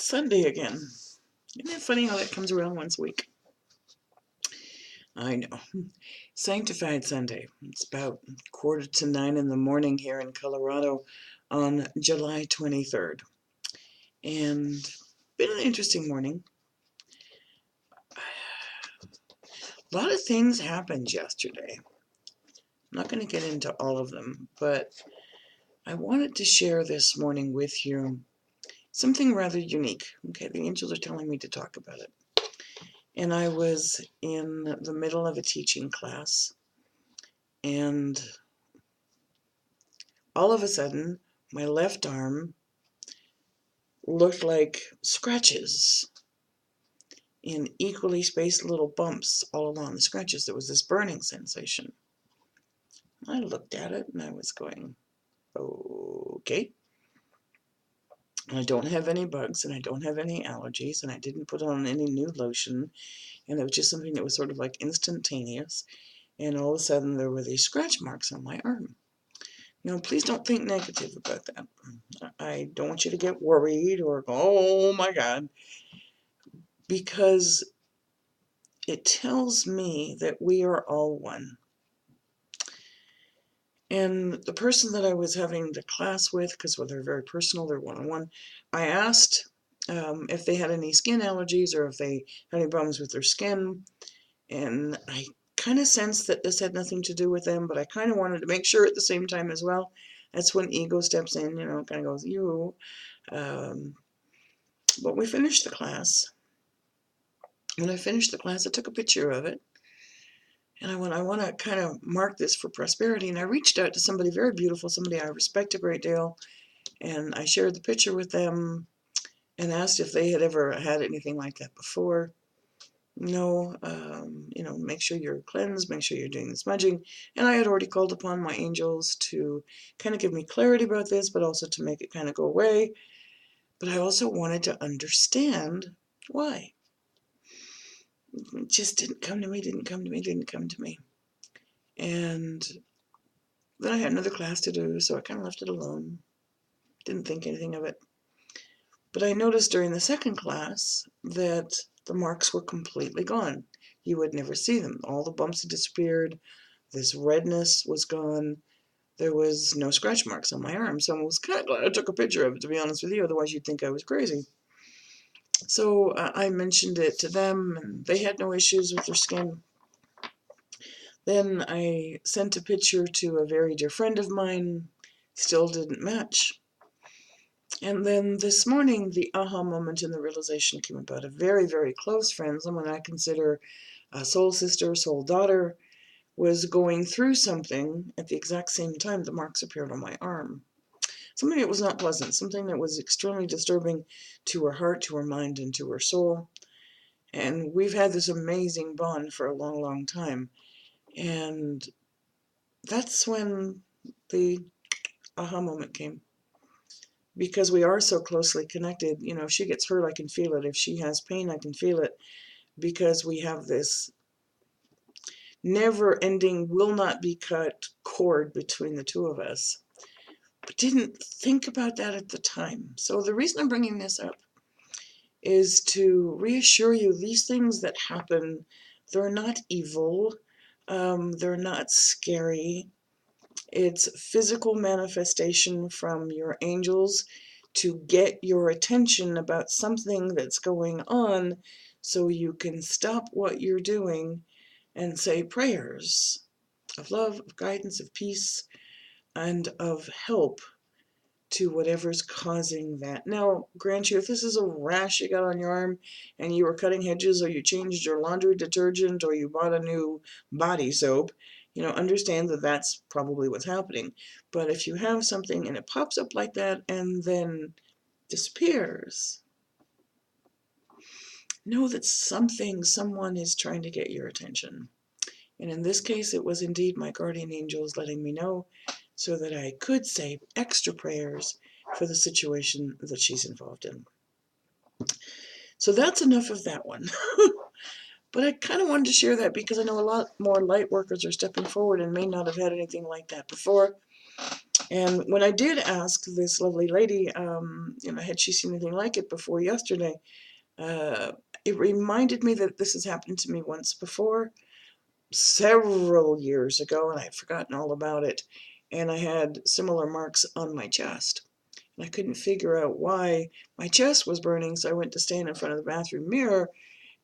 Sunday again. Isn't it funny how that comes around once a week? I know. Sanctified Sunday. It's about 8:45 in the morning here in Colorado on July 23rd. And been an interesting morning. A lot of things happened yesterday. I'm not going to get into all of them, but I wanted to share this morning with you something rather unique. Okay, the angels are telling me to talk about it. And I was in the middle of a teaching class, and all of a sudden, my left arm looked like scratches in equally spaced little bumps all along the scratches. There was this burning sensation. I looked at it and I was going, okay. I don't have any bugs and I don't have any allergies and I didn't put on any new lotion, and it was just something that was sort of like instantaneous. And all of a sudden there were these scratch marks on my arm. Please don't think negative about that. I don't want you to get worried or go, oh my God, because it tells me that we are all one. And the person that I was having the class with, because they're very personal, they're one-on-one, I asked if they had any skin allergies or if they had any problems with their skin. And I kind of sensed that this had nothing to do with them, but I kind of wanted to make sure at the same time as well. That's when ego steps in, kind of goes, you. But we finished the class. When I finished the class, I took a picture of it. And I want to kind of mark this for prosperity. And I reached out to somebody very beautiful, somebody I respect a great deal. And I shared the picture with them and asked if they had ever had anything like that before. No, make sure you're cleansed, make sure you're doing the smudging. And I had already called upon my angels to kind of give me clarity about this, but also to make it kind of go away. But I also wanted to understand why. It just didn't come to me. And then I had another class to do, so I kind of left it alone. Didn't think anything of it. But I noticed during the second class that the marks were completely gone. You would never see them. All the bumps had disappeared. This redness was gone. There was no scratch marks on my arm. So I was kind of glad I took a picture of it, to be honest with you. Otherwise, you'd think I was crazy. So I mentioned it to them, and they had no issues with their skin. Then I sent a picture to a very dear friend of mine. Still didn't match. And then this morning, the aha moment and the realization came about. A very, very close friend, someone I consider a soul sister, soul daughter, was going through something at the exact same time the marks appeared on my arm. Something that was not pleasant, something that was extremely disturbing to her heart, to her mind, and to her soul. And we've had this amazing bond for a long, long time. And that's when the aha moment came. Because we are so closely connected, if she gets hurt, I can feel it. If she has pain, I can feel it. Because we have this never-ending, will not be cut cord between the two of us. But didn't think about that at the time. So the reason I'm bringing this up is to reassure you these things that happen, they're not evil. They're not scary. It's physical manifestation from your angels to get your attention about something that's going on so you can stop what you're doing and say prayers of love, of guidance, of peace, and of help to whatever's causing that. Now, grant you, if this is a rash you got on your arm and you were cutting hedges or you changed your laundry detergent or you bought a new body soap, understand that that's probably what's happening. But if you have something and it pops up like that and then disappears, know that someone is trying to get your attention. And in this case, it was indeed my guardian angels letting me know so that I could say extra prayers for the situation that she's involved in. So that's enough of that one. But I kind of wanted to share that because I know a lot more light workers are stepping forward and may not have had anything like that before. And when I did ask this lovely lady, had she seen anything like it before yesterday, uh, it reminded me that this has happened to me once before, several years ago, and I'd forgotten all about it. And I had similar marks on my chest. And I couldn't figure out why my chest was burning, so I went to stand in front of the bathroom mirror,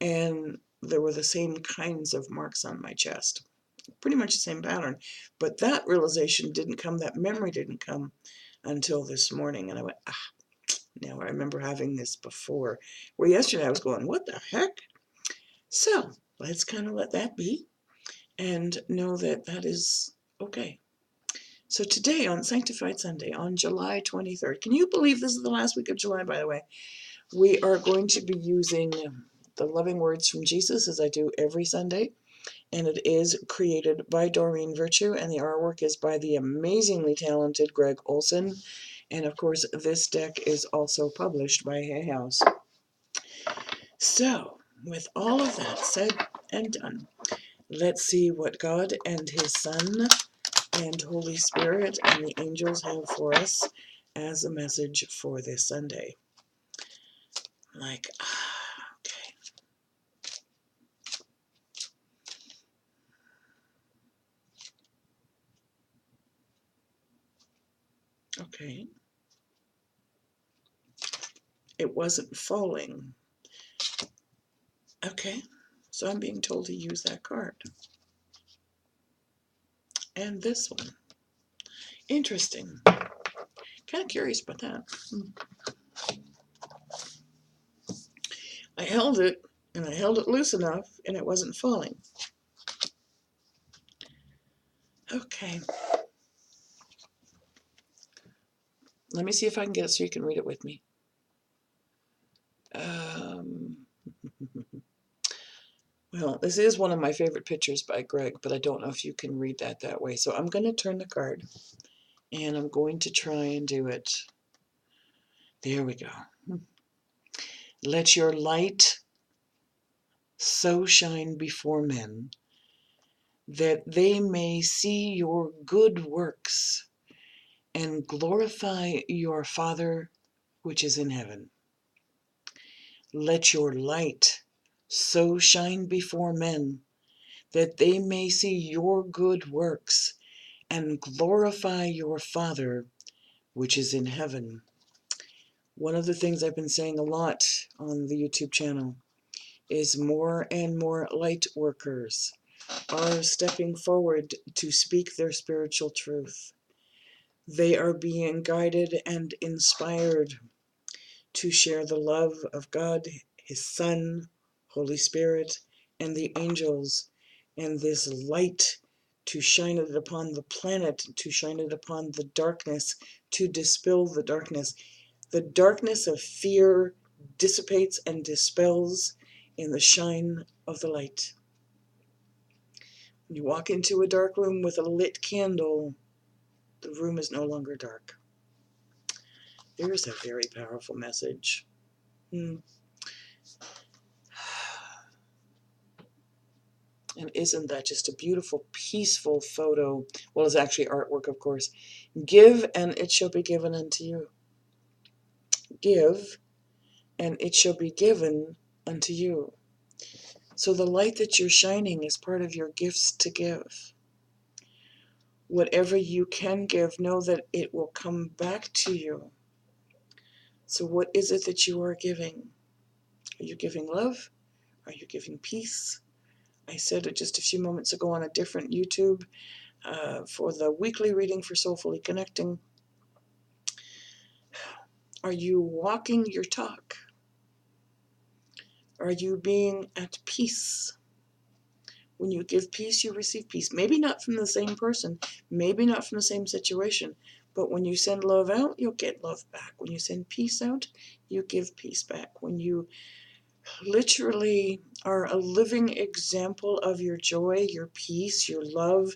and there were the same kinds of marks on my chest. Pretty much the same pattern. But that realization didn't come, that memory didn't come until this morning. And I went, now I remember having this before. Where yesterday I was going, what the heck? So let's kind of let that be and know that that is okay. So today on Sanctified Sunday, on July 23rd, can you believe this is the last week of July, by the way? We are going to be using the loving words from Jesus, as I do every Sunday. And it is created by Doreen Virtue, and the artwork is by the amazingly talented Greg Olson. And of course, this deck is also published by Hay House. So, with all of that said and done, let's see what God and His Son and Holy Spirit and the angels have for us as a message for this Sunday. Okay. Okay. It wasn't falling. Okay. So I'm being told to use that card. And this one. Interesting. Kind of curious about that. I held it, and I held it loose enough, and it wasn't falling. Okay. Let me see if I can get it so you can read it with me. Well, this is one of my favorite pictures by Greg, but I don't know if you can read that way. So I'm going to turn the card, and I'm going to try and do it. There we go. Let your light so shine before men that they may see your good works and glorify your Father which is in heaven. Let your light so shine before men that they may see your good works and glorify your Father which is in heaven. One of the things I've been saying a lot on the YouTube channel is more and more light workers are stepping forward to speak their spiritual truth. They are being guided and inspired to share the love of God, His Son, Holy Spirit, and the angels, and this light to shine it upon the planet, to shine it upon the darkness, to dispel the darkness. The darkness of fear dissipates and dispels in the shine of the light. When you walk into a dark room with a lit candle, the room is no longer dark. There's a very powerful message. And isn't that just a beautiful, peaceful photo? Well, it's actually artwork, of course. Give, and it shall be given unto you. Give, and it shall be given unto you. So the light that you're shining is part of your gifts to give. Whatever you can give, know that it will come back to you. So what is it that you are giving? Are you giving love? Are you giving peace? I said it just a few moments ago on a different YouTube for the weekly reading for Soulfully Connecting. Are you walking your talk? Are you being at peace? When you give peace, you receive peace. Maybe not from the same person, maybe not from the same situation, but when you send love out, you'll get love back. When you send peace out, you give peace back. When you literally are a living example of your joy, your peace, your love,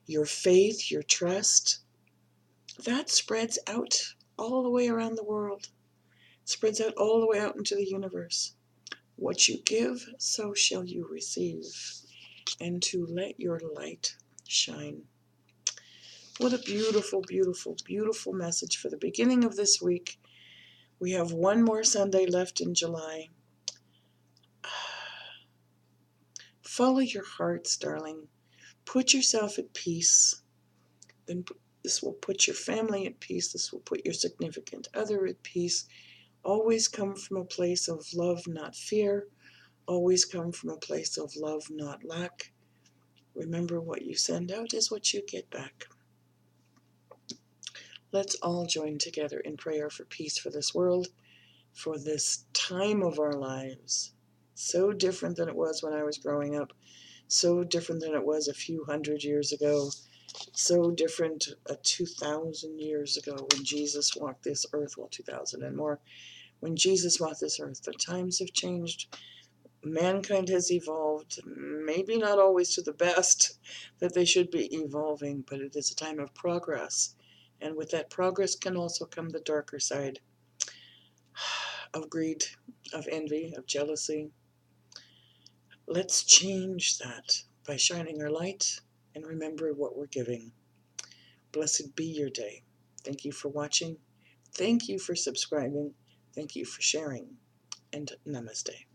your faith, your trust, that spreads out all the way around the world. It spreads out all the way out into the universe. What you give, so shall you receive. And to let your light shine. What a beautiful, beautiful, beautiful message for the beginning of this week. We have one more Sunday left in July. Follow your hearts, darling. Put yourself at peace. Then this will put your family at peace. This will put your significant other at peace. Always come from a place of love, not fear. Always come from a place of love, not lack. Remember, what you send out is what you get back. Let's all join together in prayer for peace for this world, for this time of our lives. So different than it was when I was growing up. So different than it was a few hundred years ago. So different 2,000 years ago when Jesus walked this earth. Well, 2,000 and more. When Jesus walked this earth, the times have changed. Mankind has evolved, maybe not always to the best that they should be evolving, but it is a time of progress. And with that progress can also come the darker side of greed, of envy, of jealousy. Let's change that by shining our light and remember what we're giving. Blessed be your day. Thank you for watching. Thank you for subscribing. Thank you for sharing. And namaste.